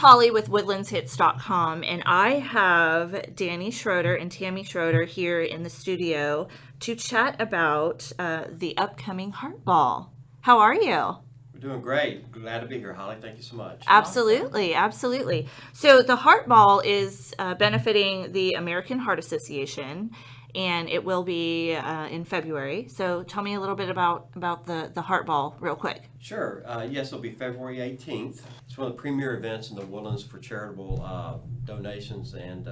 Holly with woodlandshits.com, and I have Danny Schroeder and Tammy Schroeder here in the studio to chat about the upcoming Heart Ball. How are you? We're doing great. Glad to be here, Holly. Thank you so much. Absolutely, absolutely. So the Heart Ball is benefiting the American Heart Association, and it will be in February. So tell me a little bit about the Heart Ball real quick. Sure. Yes, it'll be February 18th. It's one of the premier events in the Woodlands for charitable donations and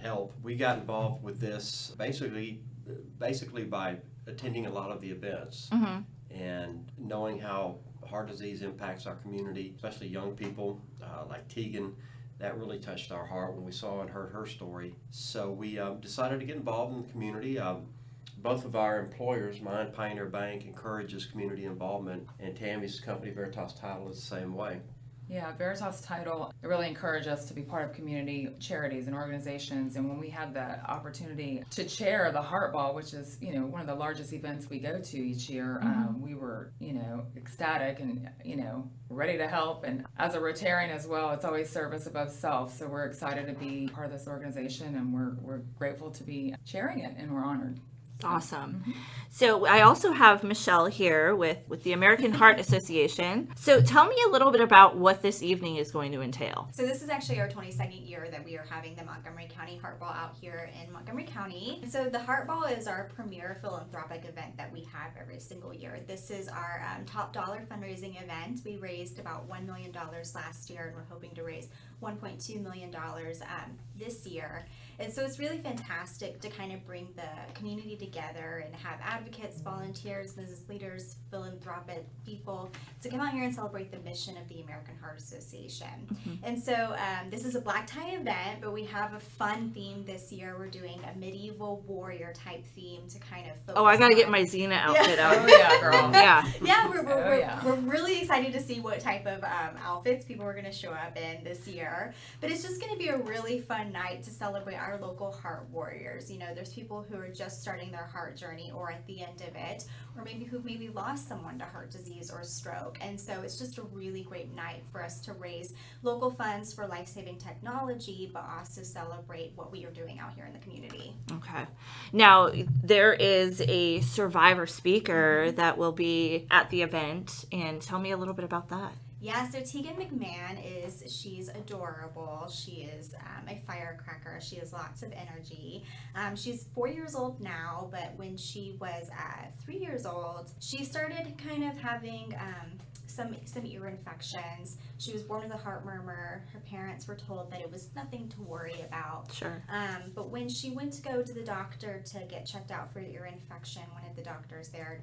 help. We got involved with this basically by attending a lot of the events and knowing how heart disease impacts our community, especially young people like Tegan. That really touched our heart when we saw and heard her story. So we decided to get involved in the community. Both of our employers, mine, Pioneer Bank, encourages community involvement, and Tammy's company, Veritas Title, is the same way. Yeah, Veritas Title, it really encouraged us to be part of community charities and organizations. And when we had the opportunity to chair the Heart Ball, which is, one of the largest events we go to each year, we were, ecstatic and, ready to help. And as a Rotarian as well, it's always service above self. So we're excited to be part of this organization, and we're grateful to be chairing it, and we're honored. Awesome. So I also have Michelle here with the American Heart Association. So tell me a little bit about what this evening is going to entail. So this is actually our 22nd year that we are having the Montgomery County Heart Ball out here in Montgomery County. And so the Heart Ball is our premier philanthropic event that we have every single year. This is our top dollar fundraising event. We raised about $1 million last year, and we're hoping to raise $1.2 million this year. And so it's really fantastic to kind of bring the community together and have advocates, volunteers, business leaders, philanthropic people to come out here and celebrate the mission of the American Heart Association. And so this is a black tie event, but we have a fun theme this year. We're doing a medieval warrior type theme to kind of focus I got to get my Xena outfit out. Oh, yeah, girl. Yeah. We're really excited to see what type of outfits people are going to show up in this year. But it's just going to be a really fun night to celebrate our local heart warriors. There's people who are just starting their heart journey or at the end of it, or who've maybe lost someone to heart disease or stroke. And so it's just a really great night for us to raise local funds for life-saving technology, but also celebrate what we are doing out here in the community. Okay. Now, there is a survivor speaker that will be at the event, and tell me a little bit about that. Yeah, so Tegan McMahon she's adorable. She is a firecracker. She has lots of energy. She's 4 years old now, but when she was 3 years old, she started kind of having some ear infections. She was born with a heart murmur. Her parents were told that it was nothing to worry about. Sure. But when she went to go to the doctor to get checked out for ear infection, one of the doctors there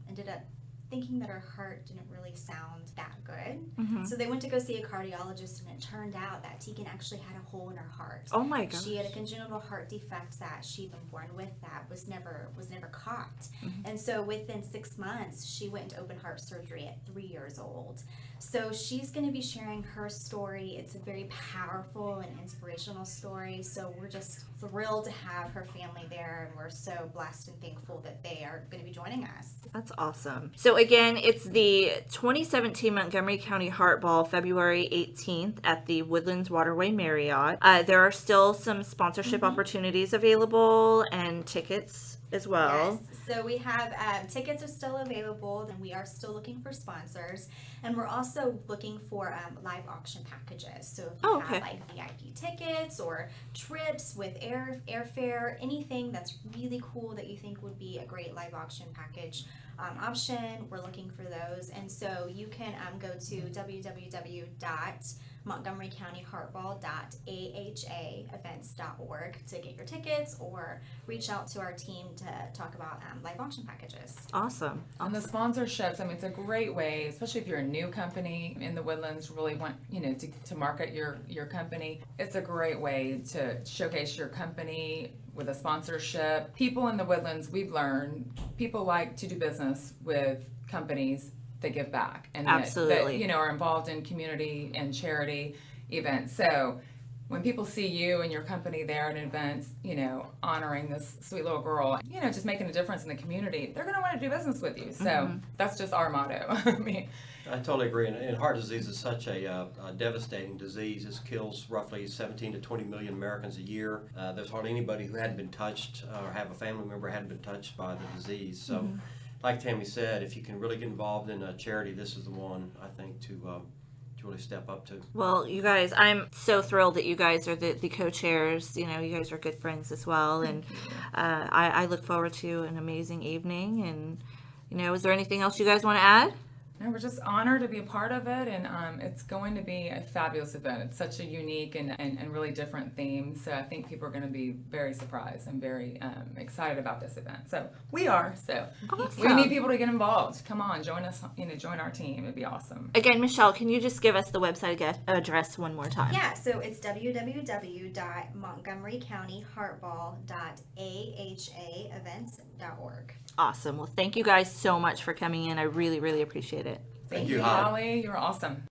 ended up thinking that her heart didn't really sound that good. So they went to go see a cardiologist, and it turned out that Tegan actually had a hole in her heart. Oh my gosh. She had a congenital heart defect that she'd been born with that was never caught. And so within 6 months, she went into open heart surgery at 3 years old. So she's going to be sharing her story. It's a very powerful and inspirational story. So we're just thrilled to have her family there, and we're so blessed and thankful that they are going to be joining us. That's awesome. So again, it's the 2017 Montgomery County Heart Ball, February 18th at the Woodlands Waterway Marriott. There are still some sponsorship opportunities available and tickets as well. Yes. So we have tickets are still available, and we are still looking for sponsors. And we're also looking for live auction packages. So if you have like VIP tickets or trips with airfare, anything that's really cool that you think would be a great live auction package option, we're looking for those. And so you can go to www.montgomerycountyheartball.ahaevents.org to get your tickets, or reach out to our team to talk about live auction packages. Awesome. And the sponsorships, it's a great way, especially if you're a new company in the Woodlands, really want, to market your company. It's a great way to showcase your company with a sponsorship. People in the Woodlands, we've learned, people like to do business with companies that give back and Absolutely. that are involved in community and charity events. So when people see you and your company there at events, you know, honoring this sweet little girl, you know, just making a difference in the community, they're going to want to do business with you. So that's just our motto. I mean, I totally agree. And heart disease is such a devastating disease. It kills roughly 17 to 20 million Americans a year. There's hardly anybody who hadn't been touched or have a family member who hadn't been touched by the disease. So, like Tammy said, if you can really get involved in a charity, this is the one, I think, to really step up to. Well, you guys, I'm so thrilled that you guys are the co-chairs. You know, you guys are good friends as well. And I look forward to an amazing evening. And, you know, is there anything else you guys want to add? no, we're just honored to be a part of it, and it's going to be a fabulous event. It's such a unique and really different theme, so I think people are going to be very surprised and very excited about this event. So we are. So we Awesome. need people to get involved. Come on, join us. You know, join our team. It'd be awesome. Again, Michelle, can you just give us the website address one more time? Yeah, so it's www.montgomerycountyheartball.ahaevents.org. Awesome. Well, thank you guys so much for coming in. I really, really appreciate it. Thank you, you, Holly. Holly. You're awesome.